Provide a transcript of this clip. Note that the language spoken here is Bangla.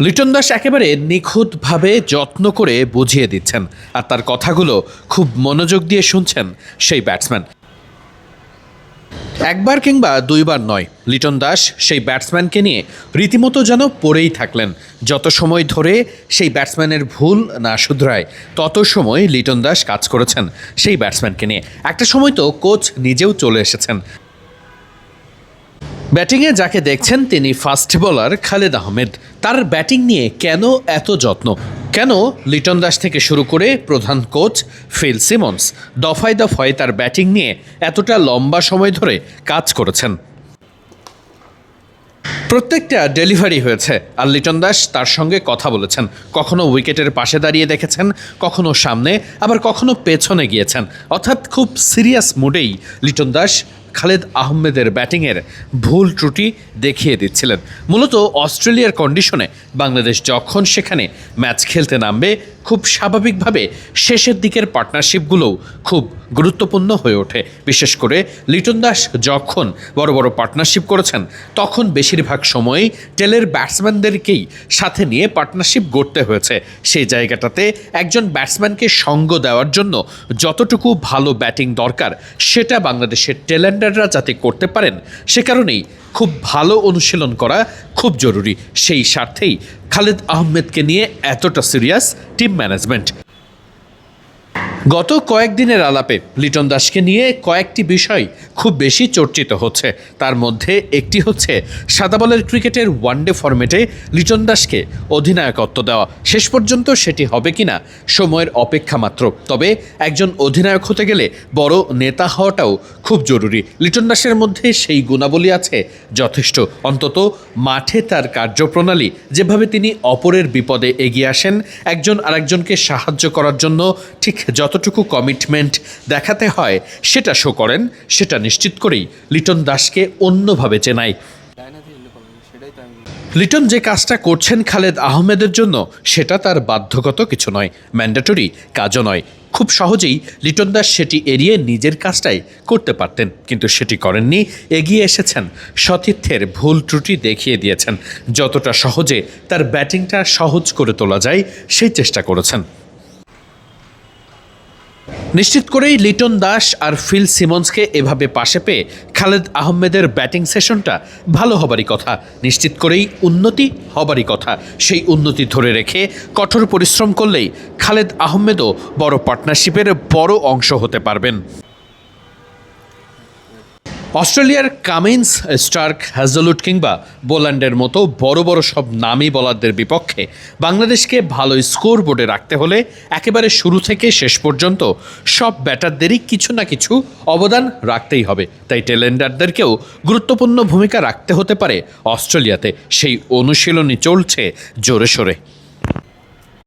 লিটন দাস একেবারে নিখুঁতভাবে যত্ন করে বুঝিয়ে দিচ্ছেন, আর তার কথাগুলো খুব মনোযোগ দিয়ে শুনছেন সেই ব্যাটসম্যান। একবার কিংবা দুইবার নয়, লিটন দাস সেই ব্যাটসম্যানকে নিয়ে রীতিমতো যেন পড়েই থাকলেন। যত সময় ধরে সেই ব্যাটসম্যানের ভুল না শুধরায় তত সময় লিটন দাস কাজ করেছেন সেই ব্যাটসম্যানকে নিয়ে। একটা সময় তো কোচ নিজেও চলে এসেছেন। ব্যাটিংয়ে যাকে দেখছেন তিনি ফাস্ট বোলার খালেদ আহমেদ। তার ব্যাটিং নিয়ে কেন এত যত্ন? কেন লিটন দাস থেকে শুরু করে প্রধান কোচ ফিল সিমন্স দফায় দফায় তার ব্যাটিং নিয়ে এতটা লম্বা সময় ধরে কাজ করেছেন? প্রত্যেকটা ডেলিভারি হয়েছে, আর লিটন দাস তার সঙ্গে কথা বলেছেন। কখনো উইকেটের পাশে দাঁড়িয়ে দেখেছেন, কখনো সামনে, আবার কখনো পেছনে গিয়েছেন। অর্থাৎ খুব সিরিয়াস মুডেই লিটন দাস খালেদ আহমেদের ব্যাটিংয়ের ভুল ত্রুটি দেখিয়ে দিচ্ছিলেন। মূলত অস্ট্রেলিয়ার কন্ডিশনে বাংলাদেশ যখন সেখানে ম্যাচ খেলতে নামবে, খুব স্বাভাবিকভাবে শেষের দিকের পার্টনারশিপগুলোও খুব গুরুত্বপূর্ণ হয়ে ওঠে। বিশেষ করে লিটন দাস যখন বড় বড় পার্টনারশিপ করেছেন, তখন বেশিরভাগ সময়ই টেলের ব্যাটসম্যানদেরকেই সাথে নিয়ে পার্টনারশিপ গড়তে হয়েছে। সেই জায়গাটাতে একজন ব্যাটসম্যানকে সঙ্গ দেওয়ার জন্য যতটুকু ভালো ব্যাটিং দরকার, সেটা বাংলাদেশের টেলেন্ডাররা যাতে করতে পারেন, সে কারণেই খুব ভালো অনুশীলন করা খুব জরুরি। সেই স্বার্থেই খালেদ আহমেদকে নিয়ে এতটা সিরিয়াস টিম ম্যানেজমেন্ট। গত কয়েকদিনের আলাপে লিটন দাসকে নিয়ে কয়েকটি বিষয় খুব বেশি চর্চিত হচ্ছে। তার মধ্যে একটি হচ্ছে সাদা বলের ক্রিকেটের ওয়ানডে ফরম্যাটে লিটন দাসকে অধিনায়কত্ব দেওয়া। শেষ পর্যন্ত সেটি হবে কিনা সময়ের অপেক্ষা মাত্র। তবে একজন অধিনায়ক হতে গেলে বড় নেতা হওয়াটাও খুব জরুরি। লিটন দাসের মধ্যে সেই গুণাবলী আছে যথেষ্ট। অন্তত মাঠে তার কার্যপ্রণালী, যেভাবে তিনি অপরের বিপদে এগিয়ে আসেন, একজন আরেকজনকে সাহায্য করার জন্য ঠিক যতটুকু কমিটমেন্ট দেখাতে হয় সেটা শো করেন, সেটা নিশ্চিত করেই লিটন দাসকে অন্যভাবে চেনায়। লিটন যে কাজটা করছেন খালেদ আহমেদের জন্য, সেটা তার বাধ্যগত কিছু নয়, ম্যান্ডেটরি কাজও নয়। খুব সহজেই লিটন দাস সেটি এড়িয়ে নিজের কাজটাই করতে পারতেন, কিন্তু সেটি করেননি। এগিয়ে এসেছেন, সতীর্থের ভুল ত্রুটি দেখিয়ে দিয়েছেন। যতটা সহজে তার ব্যাটিংটা সহজ করে তোলা যায় সেই চেষ্টা করেছেন। নিশ্চিত করেই লিটন দাস আর ফিল সিমন্সকে এভাবে পাশে পেয়ে খালেদ আহমেদের ব্যাটিং সেশনটা ভালো হবারই কথা, নিশ্চিত করেই উন্নতি হবারই কথা। সেই উন্নতি ধরে রেখে কঠোর পরিশ্রম করলেই খালেদ আহমেদও বড় পার্টনারশিপের বড় অংশ হতে পারবেন। অস্ট্রেলিয়ার কামিন্স, স্টার্ক, হ্যাজলউড কিংবা বোল্যান্ডের মতো বড় বড় সব নামী বোলারদের বিপক্ষে বাংলাদেশকে ভালো স্কোর বোর্ডে রাখতে হলে একেবারে শুরু থেকে শেষ পর্যন্ত সব ব্যাটারদেরই কিছু না কিছু অবদান রাখতেই হবে। তাই টেলেন্ডারদেরকেও গুরুত্বপূর্ণ ভূমিকা রাখতে হতে পারে অস্ট্রেলিয়াতে। সেই অনুশীলনই চলছে জোরে সোরে।